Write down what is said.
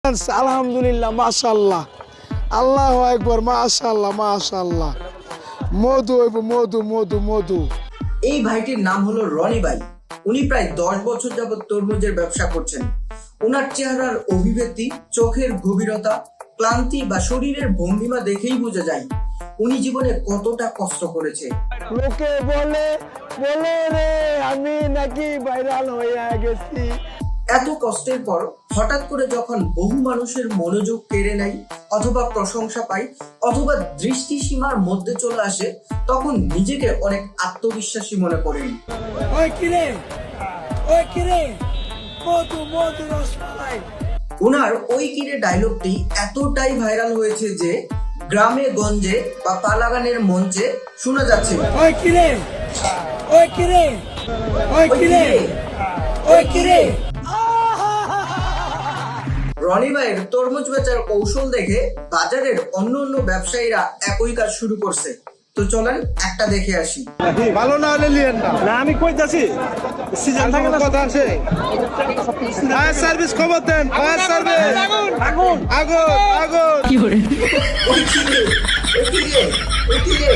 আলহামদুলিল্লাহ, মাশাআল্লাহ, আল্লাহু আকবার, মাশাআল্লাহ মাশাআল্লাহ। মধু হইব, মধু মধু মধু। এই ভাইটির নাম হলো রনি ভাই। উনি প্রায় 10 বছর যাবত তরমুজের ব্যবসা করছেন। ওনার চেহারার অভিব্যক্তি, চোখের গভীরতা, ক্লান্তি বা শরীরের ভঙ্গিমা দেখেই বোঝা যায় উনি জীবনে কতটা কষ্ট করেছে। লোকে বলে বলে রে আমি নাকি ভাইরাল হয়ে গেছি। এত কষ্টের পর হঠাৎ করে যখন বহু মানুষের মনোযোগ কেড়ে নেয়, অথবা প্রশংসা পায়, অথবা দৃষ্টিসীমার মধ্যে চলে আসে, তখন নিজেকে অনেক আত্মবিশ্বাসী মনে করেন। ওই কিরে, ওই কিরে, মধু মধু রসমালাই। ওনার ওই কিরে ডায়লগটি এতটাই ভাইরাল হয়েছে যে গ্রামে গঞ্জে বা পালাগানের মঞ্চে শোনা যাচ্ছে। ওই কিরে, ওই কিরে, ওই কিরে, ওই কিরে। রনি ভাইয়ের তরমুজ বেচার কৌশল দেখে বাজারের অন্য ব্যবসায়ীরা একই কাজ শুরু করছে। তো চলেন একটা দেখে আসি। ভালো না হলে লিয়েন না। না আমি কইতাছি সিজন থাকে না, কথা আছে। ফায়ার সার্ভিস খবর দেন, ফায়ার সার্ভিস। আগুন আগুন আগুন। ওই কিরে, ওই কিরে, ওই কিরে।